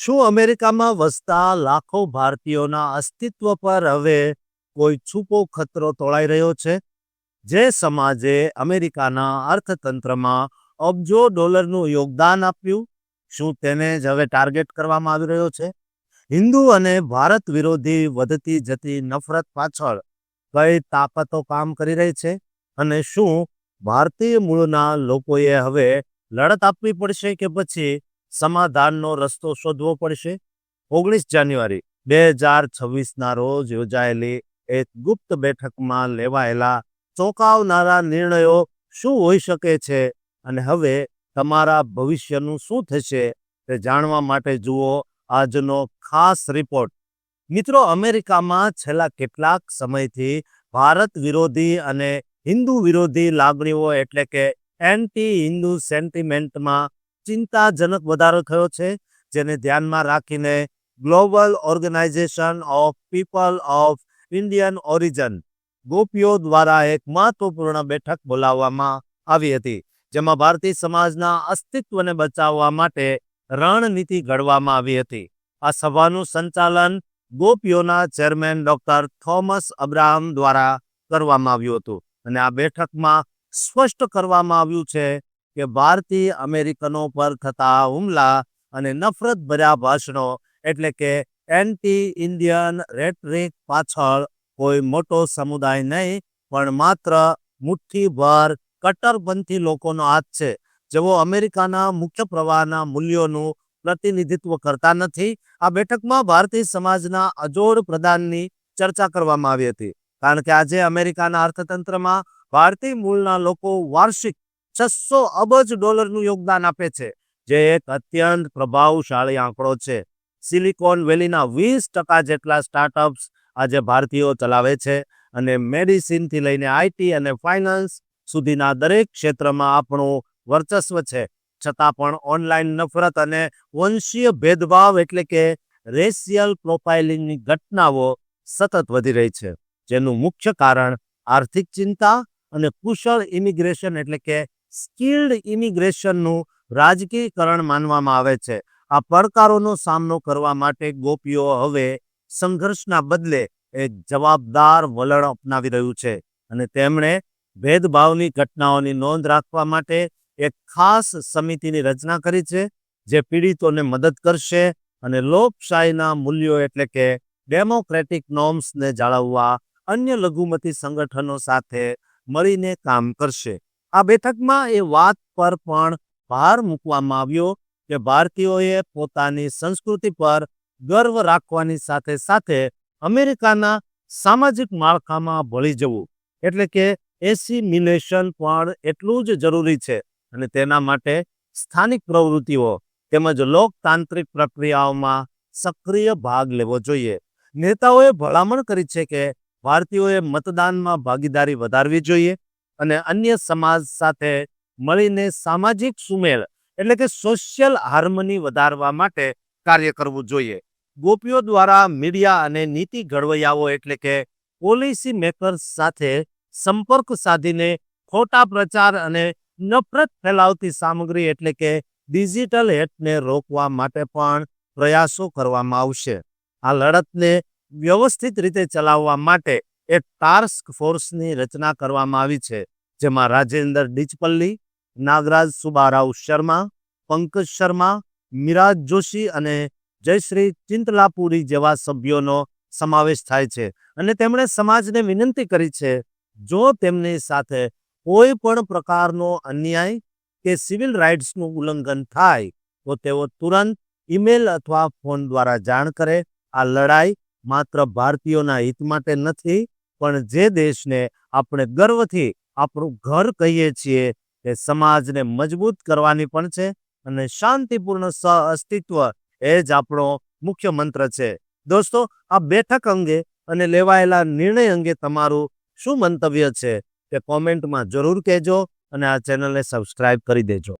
શું અમેરિકામાં વસતા લાખો ભારતીયોના અસ્તિત્વ પર હવે કોઈ છુપો ખતરો તોળાઈ રહ્યો છે? જે સમાજે અમેરિકાના અર્થતંત્રમાં અબજો ડોલરનું યોગદાન આપ્યું, શું તેને જ હવે ટાર્ગેટ કરવામાં આવી રહ્યો છે? હિન્દુ અને ભારત વિરોધી વધતી જતી નફરત પાછળ કઈ તાકાતો કામ કરી રહી છે? અને શું ભારતીય મૂળના લોકોએ હવે લડત આપવી પડશે કે પછી સમાધાનનો રસ્તો શોધવો પડશે? 19 જાન્યુઆરી 2026ના રોજ યોજાયેલી એક ગુપ્ત બેઠકમાં લેવાયેલા ચોંકાવનારા નિર્ણયો શું હોઈ શકે છે અને હવે તમારા ભવિષ્યનું શું થશે તે જાણવા માટે જુઓ આજનો ખાસ રિપોર્ટ. મિત્રો, અમેરિકામાં છેલ્લા કેટલાક સમયથી ભારત વિરોધી અને હિન્દુ વિરોધી લાગણીઓ એટલે કે એન્ટી હિન્દુ સેન્ટિમેન્ટમાં ચિંતાજનક વધારો થયો છે, જેને ધ્યાનમાં રાખીને global organisation of people of Indian origin GOPIO દ્વારા એક મહત્વપૂર્ણ બેઠક બોલાવવામાં આવી હતી, જેમાં ભારતીય સમાજના અસ્તિત્વને બચાવવા માટે રણનીતિ ઘડવામાં આવી હતી. આ સભાનું સંચાલન ગોપીઓના ચેરમેન ડોક્ટર થોમસ અબ્રાહમ દ્વારા કરવામાં આવ્યું હતું અને આ બેઠકમાં સ્પષ્ટ કરવામાં આવ્યું છે કે ભારતીય અમેરિકનો પર થતા હુમલા અને નફરત ભર્યા ભાષણો એટલે કે એન્ટી ઇન્ડિયન રેટરિક પાછળ કોઈ મોટો સમુદાય નહીં પણ માત્ર મુઠ્ઠીભર કટ્ટરપંથી લોકોનો હાથ છે, જેઓ અમેરિકાના મુખ્ય પ્રવાહના મૂલ્યોનું પ્રતિનિધિત્વ કરતા નથી. આ બેઠકમાં ભારતીય સમાજના અજોડ પ્રદાનની ચર્ચા કરવામાં આવી હતી, કારણ કે આજે અમેરિકાના અર્થતંત્રમાં ભારતીય મૂળના લોકો વાર્ષિક $600 અબજ યોગદાન આપે છે, જે એક અત્યંત પ્રભાવશાળી આંકડો છે. સિલિકોન વેલીના 20% જેટલા સ્ટાર્ટઅપ્સ આજે ભારતીયો ચલાવે છે અને મેડિસિનથી લઈને આઈટી અને ફાઇનાન્સ સુધીના દરેક ક્ષેત્રમાં આપણું વર્ચસ્વ છે. છતાં પણ ઓનલાઈન નફરત અને વંશીય ભેદભાવ એટલે કે રેશિયલ પ્રોફાઇલિંગની ઘટનાઓ સતત વધી રહી છે, જેનું મુખ્ય કારણ આર્થિક ચિંતા અને કુશળ ઇમિગ્રેશન એટલે કે સ્કિલ્ડ ઇમિગ્રેશનનું રાજકીયકરણ માનવામાં આવે છે. આ પડકારોનો સામનો કરવા માટે ગોપીઓ હવે સંઘર્ષના બદલે એક જવાબદાર વલણ અપનાવી રહ્યું છે અને તેમણે ભેદભાવની ઘટનાઓની નોંધ રાખવા માટે એક ખાસ સમિતિની રચના કરી છે, જે પીડિતોને મદદ કરશે અને લોકશાહીના મૂલ્યો એટલે કે ડેમોક્રેટિક નોર્મ્સને જાળવવા અન્ય લઘુમતી સંગઠનો સાથે મળીને કામ કરશે. આ બેઠકમાં એ વાત પર પણ ભાર મૂકવામાં આવ્યો કે ભારતીયોએ પોતાની સંસ્કૃતિ પર ગર્વ રાખવાની સાથે સાથે અમેરિકાના સામાજિક માળખામાં ભળી જવું એટલે કે એસિમિલેશન પણ એટલું જ જરૂરી છે અને તેના માટે સ્થાનિક પ્રવૃત્તિઓ તેમજ લોકતાંત્રિક પ્રક્રિયાઓમાં સક્રિય ભાગ લેવો જોઈએ. નેતાઓએ ભલામણ કરી છે કે ભારતીયોએ મતદાનમાં ભાગીદારી વધારવી જોઈએ અને અન્ય સમાજ સાથે મળીને સામાજિક સુમેળ એટલે કે સોશિયલ હાર્મની વધારવા માટે કાર્ય કરવું જોઈએ. ગોપીઓ દ્વારા મીડિયા અને નીતિ ઘડવૈયાઓ એટલે કે પોલિસી મેકર્સ સાથે સંપર્ક સાધીને ખોટા પ્રચાર અને નફરત ફેલાવતી સામગ્રી એટલે કે ડિજિટલ હેટને રોકવા માટે પણ પ્રયાસો કરવામાં આવશે. આ લડતને વ્યવસ્થિત રીતે ચલાવવા માટે એક ટાસ્ક ફોર્સની રચના કરવામાં આવી છે, જેમાં રાજેન્દ્ર ડિચપલ્લી, નાગરાજ સુબારાવ શર્મા, પંકજ શર્મા, મિરાજ જોશી અને જયશ્રી ચિંતલાપુરી જેવા સભ્યોનો સમાવેશ થાય છે અને તેમણે સમાજને વિનંતી કરી છે, જો તેમની સાથે કોઈ પણ પ્રકારનો અન્યાય કે સિવિલ રાઇટ્સનું ઉલ્લંઘન થાય તો તેઓ તુરંત ઈમેલ અથવા ફોન દ્વારા જાણ કરે. આ લડાઈ માત્ર ભારતીયોના હિત માટે નથી, પણ જે દેશને આપણે ગર્વથી આપણું ઘર કહીએ છીએ તે સમાજને મજબૂત કરવાની પણ છે અને શાંતિપૂર્ણ સહઅસ્તિત્વ એ જ આપણો મુખ્ય મંત્ર છે. દોસ્તો, આ બેઠક અંગે અને લેવાયેલા નિર્ણય અંગે તમારું શું મંતવ્ય છે તે કોમેન્ટમાં જરૂર કહેજો અને આ ચેનલને સબસ્ક્રાઇબ કરી દેજો.